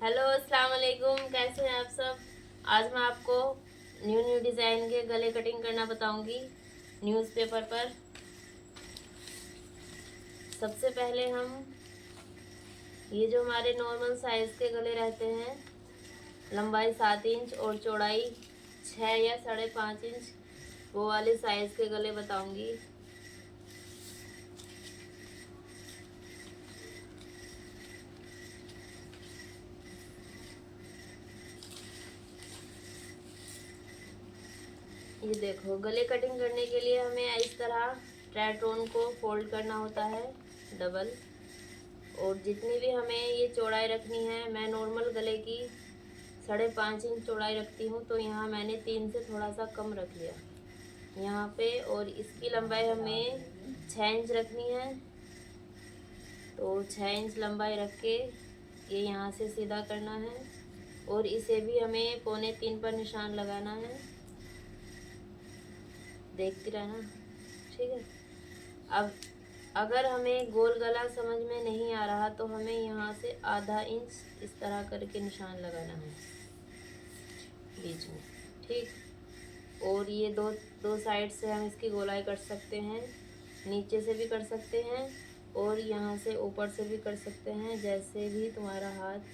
Hello अस्सलाम वालेकुम, कैसे हैं आप सब। आज मैं आपको न्यू डिज़ाइन के गले कटिंग करना बताऊंगी न्यूज़पेपर पर। सबसे पहले हम ये जो हमारे नॉर्मल साइज़ के गले रहते हैं, लंबाई 7 इंच और चौड़ाई 6 या 5.5 इंच, वो वाले साइज़ के गले बताऊंगी। ये देखो, गले कटिंग करने के लिए हमें इस तरह ट्रायटोन को फोल्ड करना होता है डबल। और जितनी भी हमें ये चौड़ाई रखनी है, मैं नॉर्मल गले की 5.5 इंच चौड़ाई रखती हूँ, तो यहाँ मैंने 3 से थोड़ा सा कम रख लिया यहाँ पे। और इसकी लंबाई हमें 6 इंच रखनी है, तो 6 इंच लंबाई रख के ये यहाँ से सीधा करना है और इसे भी हमें 2.25 पर निशान लगाना है। देखती रहना, ठीक है। अब अगर हमें गोल गला समझ में नहीं आ रहा तो हमें यहाँ से आधा इंच इस तरह करके निशान लगाना है बीच में, ठीक। और ये दो दो साइड से हम इसकी गोलाई कर सकते हैं, नीचे से भी कर सकते हैं और यहाँ से ऊपर से भी कर सकते हैं, जैसे भी तुम्हारा हाथ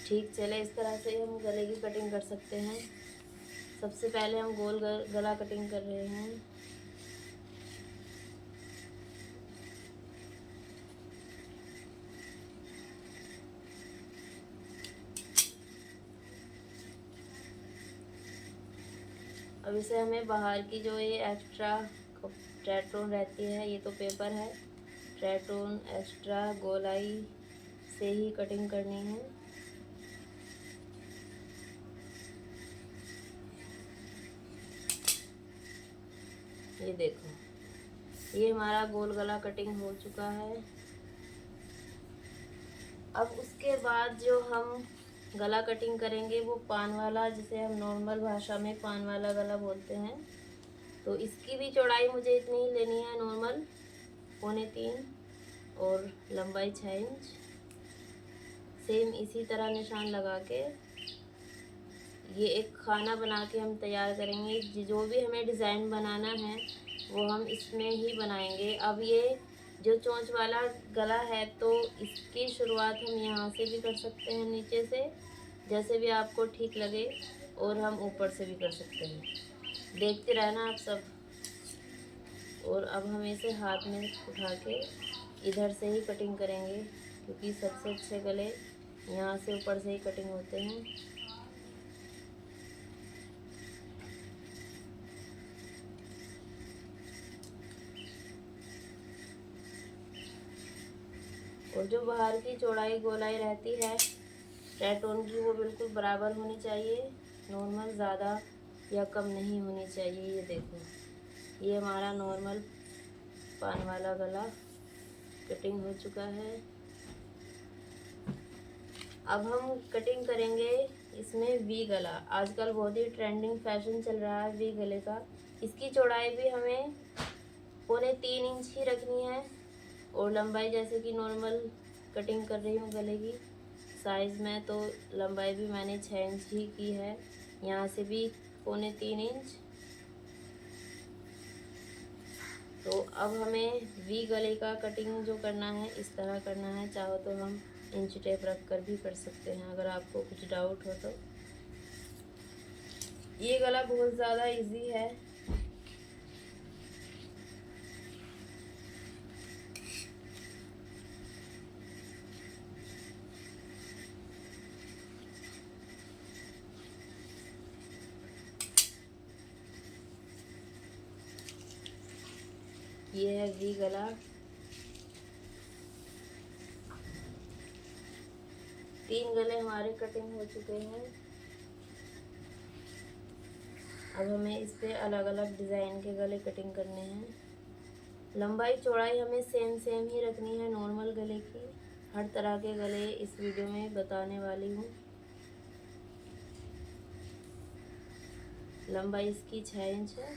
ठीक चले। इस तरह से हम गले की कटिंग कर सकते हैं। सबसे पहले हम गोल गला कटिंग कर रहे हैं। अब इसे हमें बाहर की जो ये एक्स्ट्रा ट्रायटोन रहती है, ये तो पेपर है, ट्रायटोन एक्स्ट्रा गोलाई से ही कटिंग करनी है। ये देखो, ये हमारा गोल गला कटिंग हो चुका है। अब उसके बाद जो हम गला कटिंग करेंगे वो पान वाला, जिसे हम नॉर्मल भाषा में पान वाला गला बोलते हैं। तो इसकी भी चौड़ाई मुझे इतनी ही लेनी है, नॉर्मल 2.25 और लंबाई 6 इंच। सेम इसी तरह निशान लगा के ये एक खाना बना के हम तैयार करेंगे। जो भी हमें डिज़ाइन बनाना है वो हम इसमें ही बनाएंगे। अब ये जो चोंच वाला गला है, तो इसकी शुरुआत हम यहाँ से भी कर सकते हैं, नीचे से, जैसे भी आपको ठीक लगे, और हम ऊपर से भी कर सकते हैं। देखते रहना आप सब। और अब हम इसे हाथ में उठा के इधर से ही कटिंग करेंगे, क्योंकि सबसे अच्छे गले यहाँ से ऊपर से ही कटिंग होते हैं। और जो बाहर की चौड़ाई गोलाई रहती है ट्रायटोन की, वो बिल्कुल बराबर होनी चाहिए, नॉर्मल ज़्यादा या कम नहीं होनी चाहिए। ये देखो, ये हमारा नॉर्मल पान वाला गला कटिंग हो चुका है। अब हम कटिंग करेंगे इसमें वी गला। आजकल बहुत ही ट्रेंडिंग फैशन चल रहा है वी गले का। इसकी चौड़ाई भी हमें 2.25 इंच ही रखनी है और लंबाई, जैसे कि नॉर्मल कटिंग कर रही हूँ गले की साइज़ में, तो लंबाई भी मैंने 6 इंच ही की है। यहाँ से भी 2.25 इंच। तो अब हमें वी गले का कटिंग जो करना है, इस तरह करना है। चाहो तो हम इंच टेप रख कर भी कर सकते हैं, अगर आपको कुछ डाउट हो तो। ये गला बहुत ज़्यादा इजी है। ये है वी गला। 3 गले हमारे कटिंग हो चुके हैं। अब हमें इस पे अलग अलग डिज़ाइन के गले कटिंग करने हैं। लंबाई चौड़ाई हमें सेम ही रखनी है नॉर्मल गले की। हर तरह के गले इस वीडियो में बताने वाली हूँ। लंबाई इसकी 6 इंच है।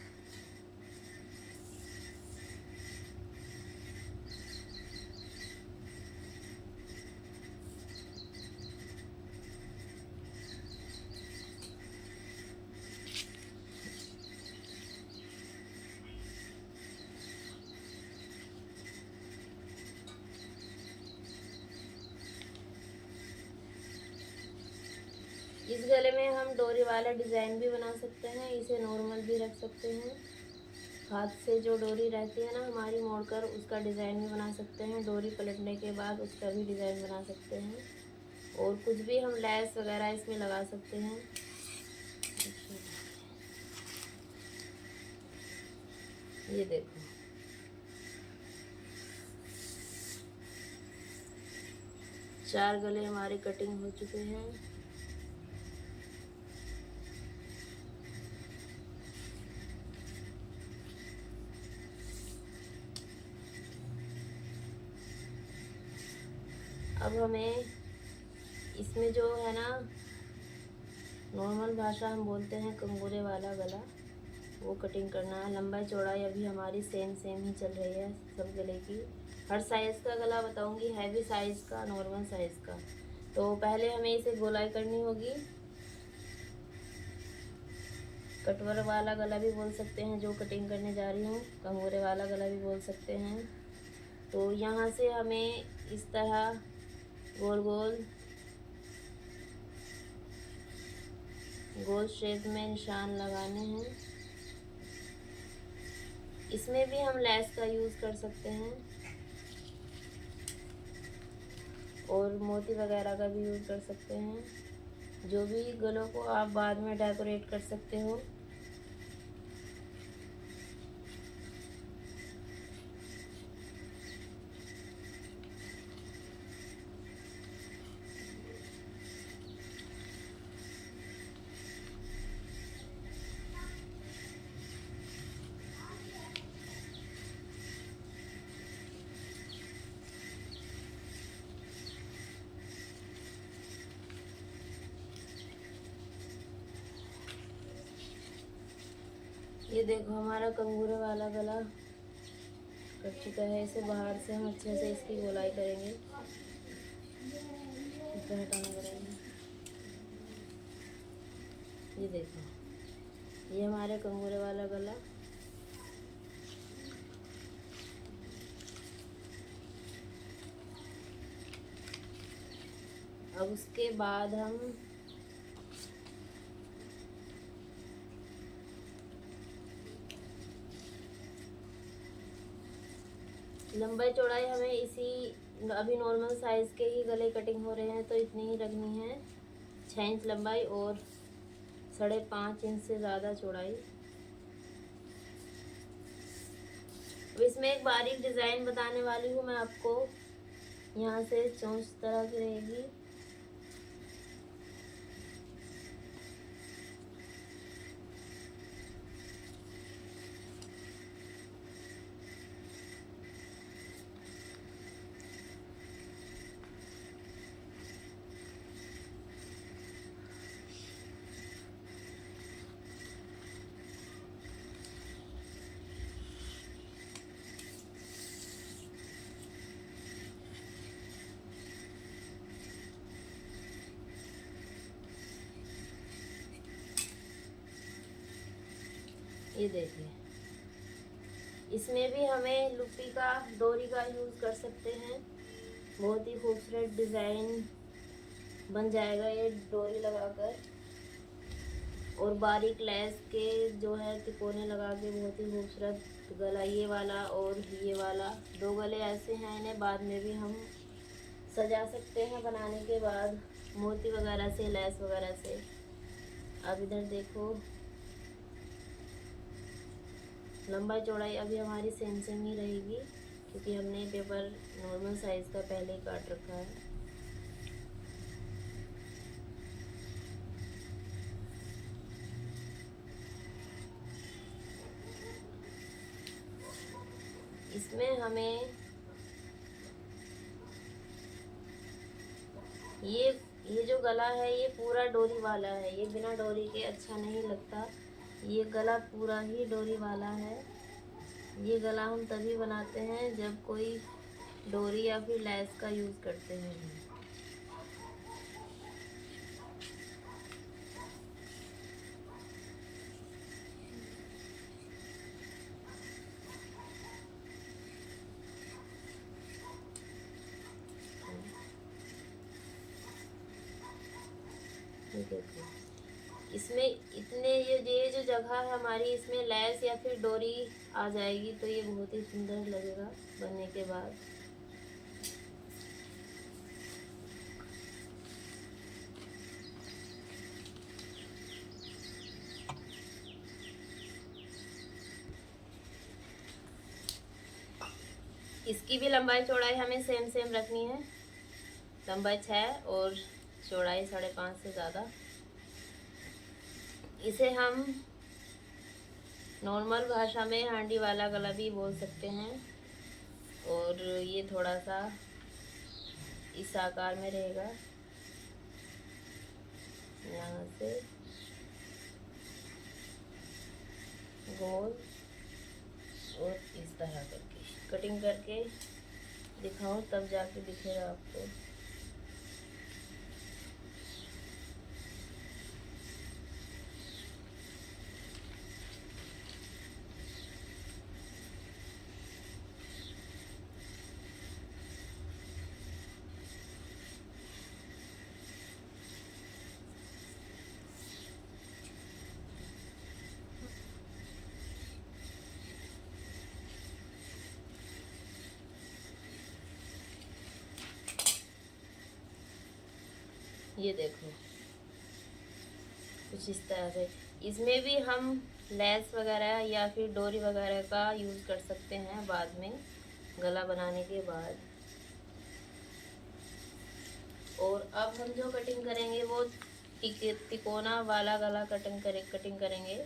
इस गले में हम डोरी वाला डिज़ाइन भी बना सकते हैं, इसे नॉर्मल भी रख सकते हैं। हाथ से जो डोरी रहती है ना हमारी मोड़कर, उसका डिज़ाइन भी बना सकते हैं। डोरी पलटने के बाद उसका भी डिज़ाइन बना सकते हैं, और कुछ भी हम लेस वगैरह इसमें लगा सकते हैं। ये देखो, चार गले हमारे कटिंग हो चुके हैं। अब हमें इसमें जो है ना नॉर्मल भाषा हम बोलते हैं कंगूरे वाला गला, वो कटिंग करना है। लंबाई चौड़ाई अभी हमारी सेम ही चल रही है सब गले की। हर साइज़ का गला बताऊंगी, हैवी साइज़ का, नॉर्मल साइज़ का। तो पहले हमें इसे गोलाई करनी होगी। कटवर वाला गला भी बोल सकते हैं जो कटिंग करने जा रही हूँ, कंगूरे वाला गला भी बोल सकते हैं। तो यहाँ से हमें इस तरह गोल शेप में निशान लगाने हैं। इसमें भी हम लेस का यूज़ कर सकते हैं, और मोती वगैरह का भी यूज़ कर सकते हैं। जो भी गलों को आप बाद में डेकोरेट कर सकते हो। ये देखो हमारा कंगूरे वाला गला कट चुका है। इसे बाहर से हम अच्छे से इसकी गोलाई करेंगे, इसे हटाना पड़ेगा। ये देखो, ये हमारे कंगूरे वाला गला। अब उसके बाद हम लंबाई चौड़ाई हमें इसी, अभी नॉर्मल साइज़ के ही गले कटिंग हो रहे हैं तो इतनी ही रखनी है। 6 इंच लंबाई और 5.5 इंच से ज़्यादा चौड़ाई। अब इसमें एक बारीक डिज़ाइन बताने वाली हूँ मैं आपको। यहाँ से चोंच तरह की रहेगी। ये देखिए, इसमें भी हमें लुपी का, डोरी का यूज़ कर सकते हैं। बहुत ही खूबसूरत डिज़ाइन बन जाएगा ये डोरी लगाकर, और बारीक लेस के जो है तिकोने लगा के बहुत ही खूबसूरत गला। ये वाला और ये वाला, 2 गले ऐसे हैं, इन्हें बाद में भी हम सजा सकते हैं बनाने के बाद मोती वगैरह से, लेस वगैरह से। अब इधर देखो, लंबाई चौड़ाई अभी हमारी सेम ही रहेगी, क्योंकि हमने पेपर नॉर्मल साइज़ का पहले ही काट रखा है। इसमें हमें ये जो गला है ये पूरा डोरी वाला है, ये बिना डोरी के अच्छा नहीं लगता। ये गला पूरा ही डोरी वाला है। ये गला हम तभी बनाते हैं जब कोई डोरी या फिर लेस का यूज़ करते हैं। ये देखो, इसमें इतने ये जो जगह है हमारी, इसमें लैस या फिर डोरी आ जाएगी तो ये बहुत ही सुंदर लगेगा बनने के बाद। इसकी भी लंबाई चौड़ाई हमें सेम सेम रखनी है, लंबाई 6 और चौड़ाई 5.5 से ज़्यादा। इसे हम नॉर्मल भाषा में हांडी वाला गला भी बोल सकते हैं। और ये थोड़ा सा इस आकार में रहेगा, यहाँ से गोल और इस तरह करके कटिंग करके दिखाऊं तब जाके दिखेगा आपको। ये देखो कुछ इस तरह से। इसमें भी हम लेस वगैरह या फिर डोरी वगैरह का यूज़ कर सकते हैं बाद में, गला बनाने के बाद। और अब हम जो कटिंग करेंगे वो तिकोना वाला गला कटिंग करेंगे।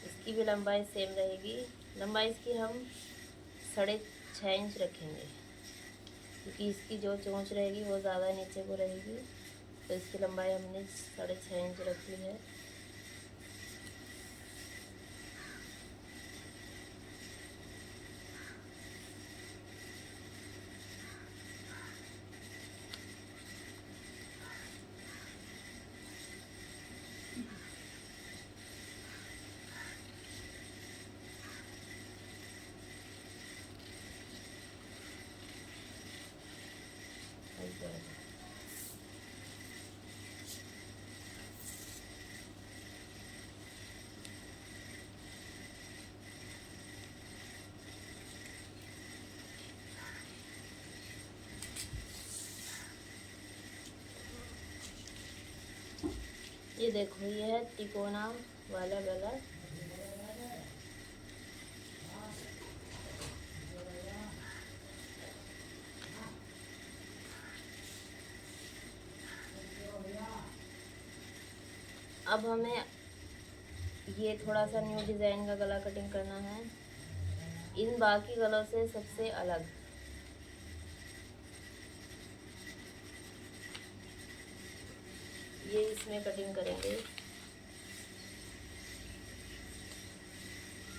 इसकी भी लंबाई सेम रहेगी। लंबाई इसकी हम 6.5 इंच रखेंगे, क्योंकि इसकी जो चोंच रहेगी वो ज़्यादा नीचे को रहेगी, तो इसकी लंबाई हमने 6.5 इंच रखी है। ये देखो, ये है तिकोना वाला गला। अब हमें ये थोड़ा सा न्यू डिज़ाइन का गला कटिंग करना है, इन बाकी गलों से सबसे अलग। ये इसमें कटिंग करेंगे।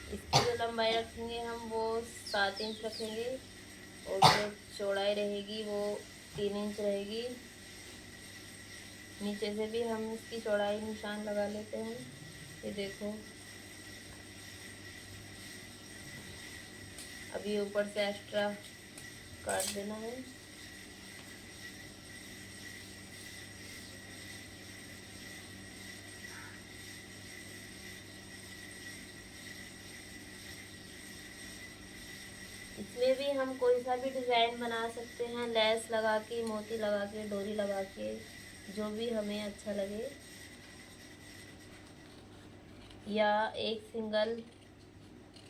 इसकी जो लंबाई रखेंगे हम वो 7 इंच रखेंगे, और जो चौड़ाई रहेगी वो 3 इंच रहेगी। नीचे से भी हम इसकी चौड़ाई निशान लगा लेते हैं। ये देखो, अभी ऊपर से एक्स्ट्रा काट देना है। इसमें भी हम कोई सा भी डिज़ाइन बना सकते हैं, लेस लगा के, मोती लगा के, डोरी लगा के, जो भी हमें अच्छा लगे, या एक सिंगल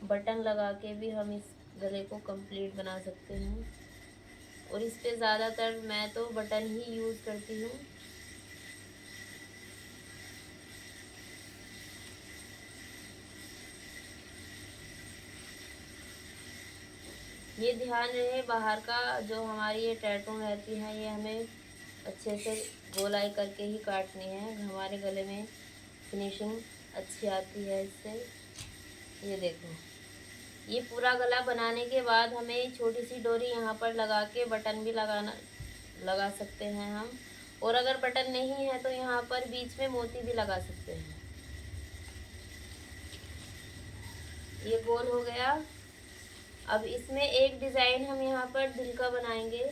बटन लगा के भी हम इस गले को कंप्लीट बना सकते हैं। और इस पे ज़्यादातर मैं तो बटन ही यूज़ करती हूँ। ये ध्यान रहे, बाहर का जो हमारी ये टैटू रहती है ये हमें अच्छे से गोलाई करके ही काटनी है, हमारे गले में फिनिशिंग अच्छी आती है इससे। ये देखो, ये पूरा गला बनाने के बाद हमें छोटी सी डोरी यहाँ पर लगा के बटन भी लगा सकते हैं हम। और अगर बटन नहीं है तो यहाँ पर बीच में मोती भी लगा सकते हैं। ये गोल हो गया। अब इसमें एक डिज़ाइन हम यहाँ पर दिल का बनाएंगे।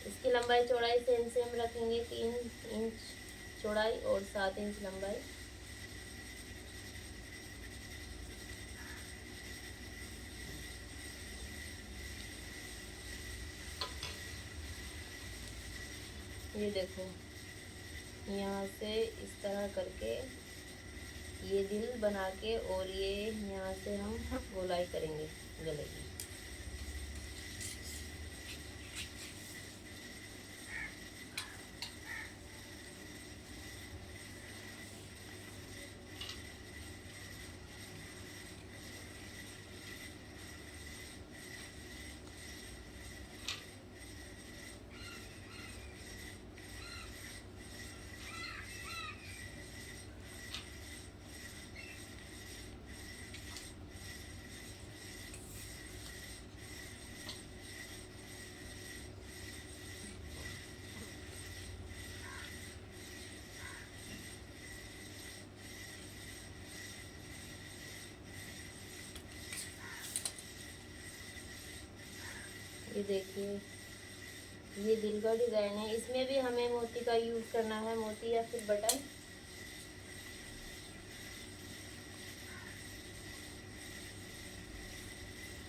इसकी लंबाई चौड़ाई सेम सेम रखेंगे, 3 इंच चौड़ाई और 7 इंच लंबाई। ये देखो, यहाँ से इस तरह करके ये दिल बना के और ये यहाँ से हम गोलाई करेंगे गले की। ये देखिए, ये दिल का डिज़ाइन है। इसमें भी हमें मोती का यूज़ करना है, मोती या फिर बटन।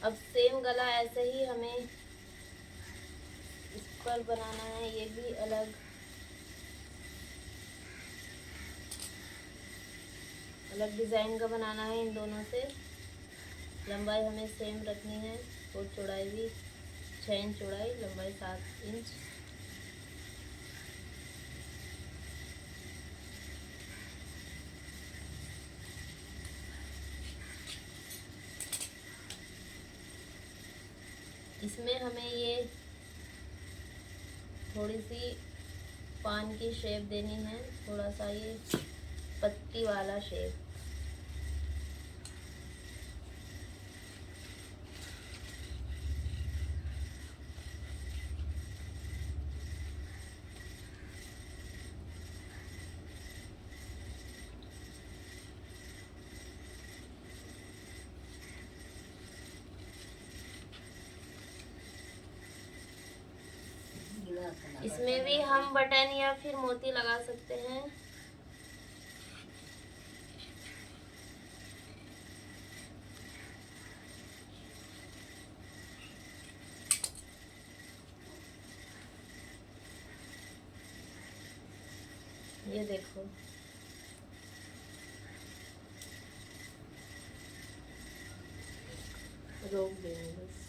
अब सेम गला ऐसे ही हमें इस पर बनाना है, ये भी अलग अलग डिज़ाइन का बनाना है। इन दोनों से लंबाई हमें सेम रखनी है और चौड़ाई भी 6 इंच चौड़ाई, लंबाई 7 इंच। इसमें हमें ये थोड़ी सी पान की शेप देनी है, थोड़ा सा ये पत्ती वाला शेप। इसमें भी हम बटन या फिर मोती लगा सकते हैं। ये देखो, रोक देंगे बस।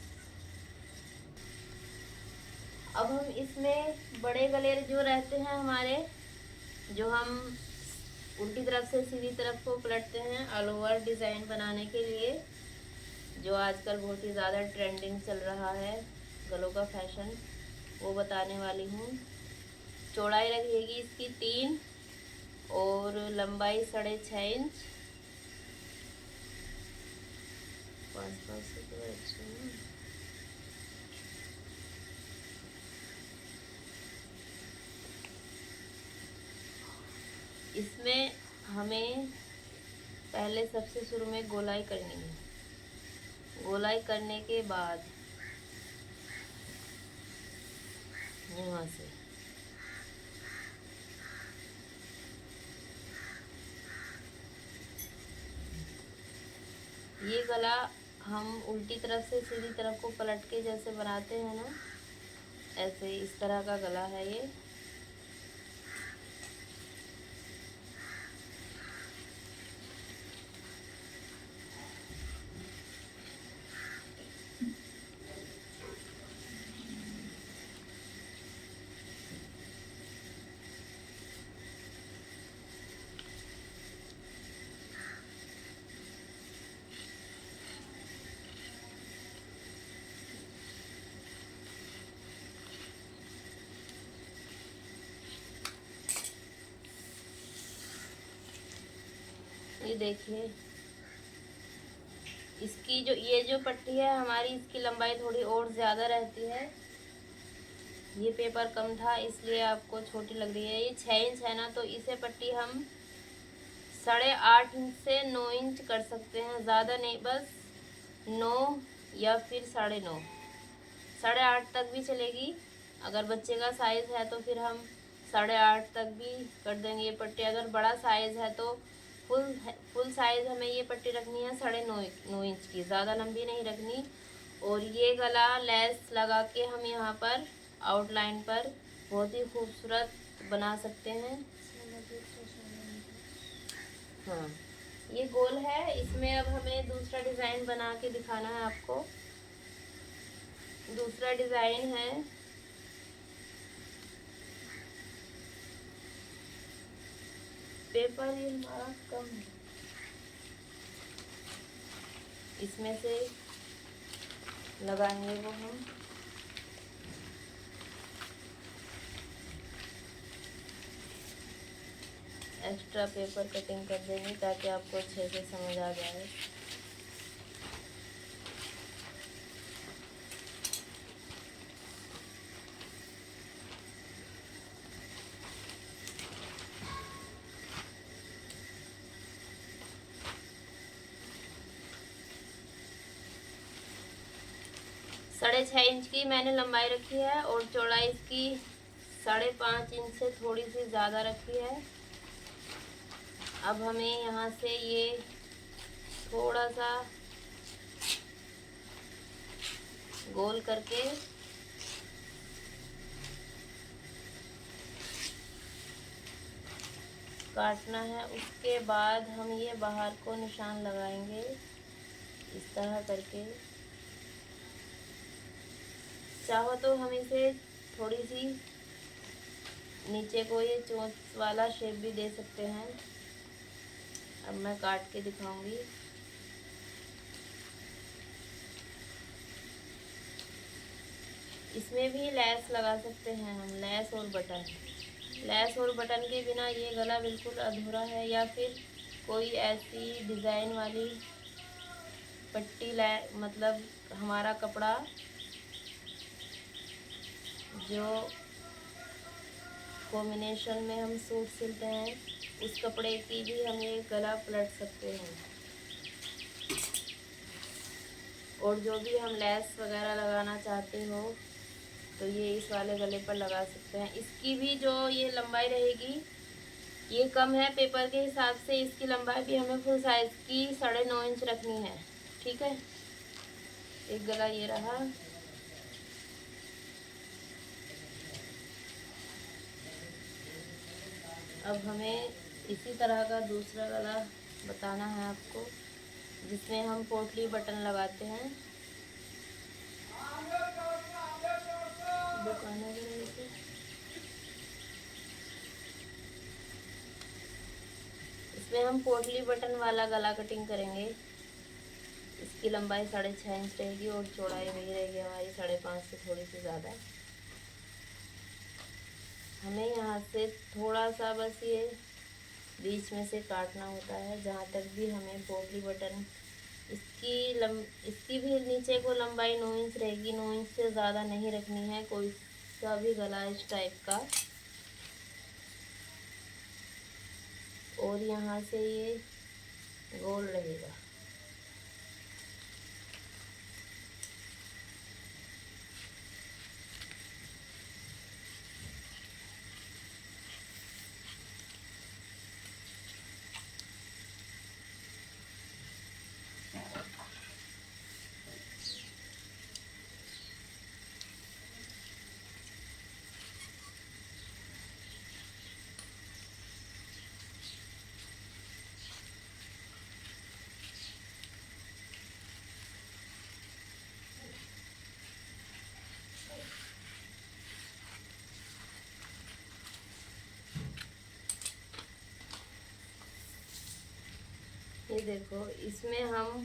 अब हम इसमें बड़े गले जो रहते हैं हमारे, जो हम उल्टी तरफ से सीधी तरफ को पलटते हैं ऑल ओवर डिज़ाइन बनाने के लिए, जो आजकल बहुत ही ज़्यादा ट्रेंडिंग चल रहा है गलों का फैशन, वो बताने वाली हूँ। चौड़ाई रहेगी इसकी 3 और लंबाई 6.5 इंच। पास से तो अच्छा है। इसमें हमें पहले सबसे शुरू में गोलाई करनी है। गोलाई करने के बाद यहाँ से ये गला हम उल्टी तरफ से सीधी तरफ को पलट के जैसे बनाते हैं ना, ऐसे इस तरह का गला है ये। ये देखिए, इसकी जो ये जो पट्टी है हमारी, इसकी लंबाई थोड़ी और ज़्यादा रहती है। ये पेपर कम था इसलिए आपको छोटी लग रही है। ये 6 इंच है ना, तो इसे पट्टी हम 8.5 इंच से 9 इंच कर सकते हैं, ज़्यादा नहीं, बस 9 या फिर 9.5, 8.5 तक भी चलेगी। अगर बच्चे का साइज़ है तो फिर हम 8.5 तक भी कर देंगे ये पट्टी। अगर बड़ा साइज़ है तो फुल साइज़ हमें ये पट्टी रखनी है 9.5 इंच की, ज़्यादा लंबी नहीं रखनी। और ये गला लेस लगा के हम यहाँ पर आउटलाइन पर बहुत ही खूबसूरत बना सकते हैं। हाँ, ये गोल है। इसमें अब हमें दूसरा डिज़ाइन बना के दिखाना है आपको। दूसरा डिज़ाइन है पेपर, ये हमारा कम है, इसमें से लगाएंगे वो हम। एक्स्ट्रा पेपर कटिंग कर देंगे ताकि आपको अच्छे से समझ आ जाए। साढ़े 6 इंच की मैंने लंबाई रखी है और चौड़ाई इसकी 5.5 इंच से थोड़ी सी ज़्यादा रखी है। अब हमें यहाँ से ये थोड़ा सा गोल करके काटना है। उसके बाद हम ये बाहर को निशान लगाएंगे इस तरह करके। चाहो तो हम इसे थोड़ी सी नीचे को ये चोंच वाला शेप भी दे सकते हैं। अब मैं काट के दिखाऊंगी। इसमें भी लेस लगा सकते हैं हम, लेस और बटन। लेस और बटन के बिना ये गला बिल्कुल अधूरा है। या फिर कोई ऐसी डिज़ाइन वाली पट्टी मतलब हमारा कपड़ा जो कॉम्बिनेशन में हम सूट सिलते हैं उस कपड़े की भी हम ये गला पलट सकते हैं। और जो भी हम लेस वगैरह लगाना चाहते हो तो ये इस वाले गले पर लगा सकते हैं। इसकी भी जो ये लंबाई रहेगी ये कम है पेपर के हिसाब से। इसकी लंबाई भी हमें फुल साइज़ की 9.5 इंच रखनी है। ठीक है, एक गला ये रहा। अब हमें इसी तरह का दूसरा गला बताना है आपको, जिसमें हम पोटली बटन लगाते हैं। इसमें हम पोटली बटन वाला गला कटिंग करेंगे। इसकी लंबाई 6.5 इंच रहेगी और चौड़ाई वही रहेगी हमारी 5.5 से थोड़ी सी ज़्यादा। हमें यहाँ से थोड़ा सा बस ये बीच में से काटना होता है, जहाँ तक भी हमें पोटली बटन। इसकी भी नीचे को लंबाई 9 इंच रहेगी। 9 इंच से ज़्यादा नहीं रखनी है कोई सा भी गला इस टाइप का। और यहाँ से ये गोल रहेगा। ये देखो, इसमें हम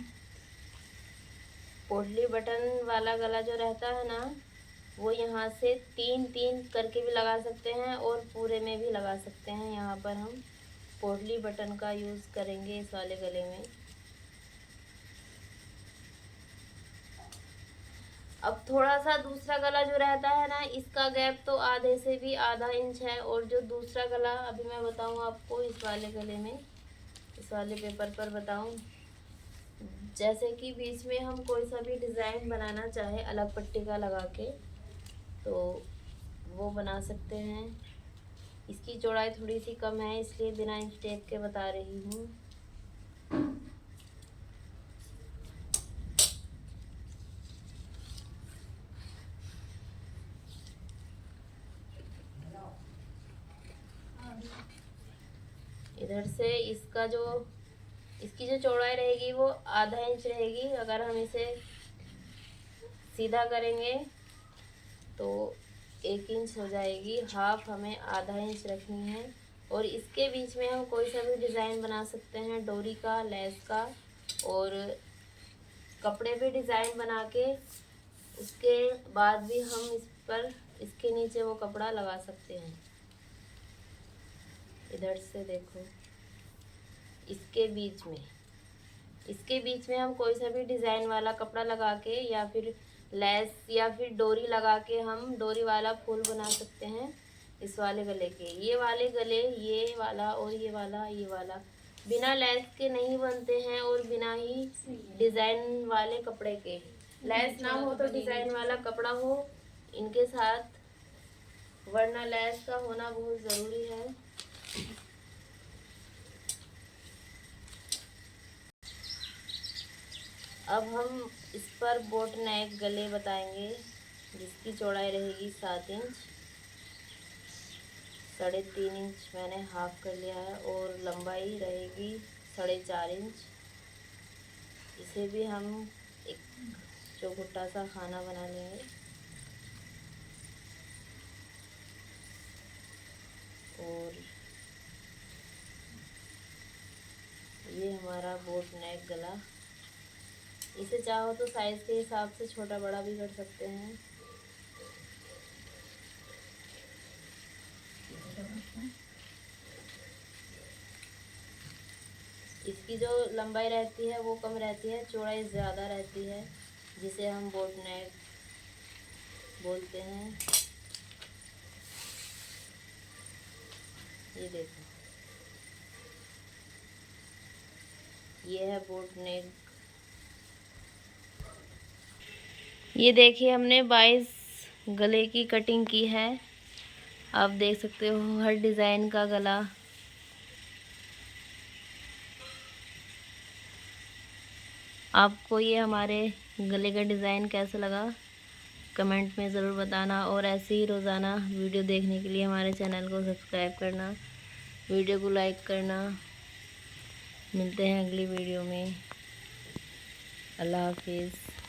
पोटली बटन वाला गला जो रहता है ना, वो यहाँ से 3-3 करके भी लगा सकते हैं और पूरे में भी लगा सकते हैं। यहाँ पर हम पोटली बटन का यूज़ करेंगे इस वाले गले में। अब थोड़ा सा दूसरा गला जो रहता है ना, इसका गैप तो आधे से भी आधा इंच है। और जो दूसरा गला अभी मैं बताऊँ आपको इस वाले गले में, इस वाले पेपर पर बताऊँ, जैसे कि बीच में हम कोई सा भी डिज़ाइन बनाना चाहे अलग पट्टी का लगा के, तो वो बना सकते हैं। इसकी चौड़ाई थोड़ी सी कम है, इसलिए बिना इंच टेप के बता रही हूँ। इधर से इसकी जो चौड़ाई रहेगी वो आधा इंच रहेगी। अगर हम इसे सीधा करेंगे तो 1 इंच हो जाएगी। हाफ हमें आधा इंच रखनी है। और इसके बीच में हम कोई सा भी डिज़ाइन बना सकते हैं, डोरी का, लेस का, और कपड़े पे डिज़ाइन बना के उसके बाद भी हम इस पर, इसके नीचे वो कपड़ा लगा सकते हैं। इधर से देखो, इसके बीच में हम कोई सा भी डिज़ाइन वाला कपड़ा लगा के या फिर लेस या फिर डोरी लगा के हम डोरी वाला फूल बना सकते हैं। इस वाले गले के, ये वाले गले, ये वाला और ये वाला बिना लेस के नहीं बनते हैं, और बिना ही डिज़ाइन वाले कपड़े के। लेस ना हो तो डिज़ाइन वाला कपड़ा हो इनके साथ, वरना लेस का होना बहुत ज़रूरी है। अब हम इस पर बोट नेक गले बताएंगे, जिसकी चौड़ाई रहेगी 7 इंच। 3.5 इंच मैंने हाफ कर लिया है, और लंबाई रहेगी 4.5 इंच। इसे भी हम एक चौखुट्टा सा खाना बना लेंगे। और ये हमारा बोट नेक गला। इसे चाहो तो साइज़ के हिसाब से छोटा बड़ा भी कर सकते हैं। इसकी जो लंबाई रहती है वो कम रहती है, चौड़ाई ज़्यादा रहती है, जिसे हम बोट नेक बोलते हैं। ये देखो, ये है बोट नेक। ये देखिए, हमने 22 गले की कटिंग की है। आप देख सकते हो हर डिज़ाइन का गला। आपको ये हमारे गले का डिज़ाइन कैसा लगा कमेंट में ज़रूर बताना, और ऐसे ही रोज़ाना वीडियो देखने के लिए हमारे चैनल को सब्सक्राइब करना, वीडियो को लाइक करना। मिलते हैं अगली वीडियो में। अल्लाह हाफिज़।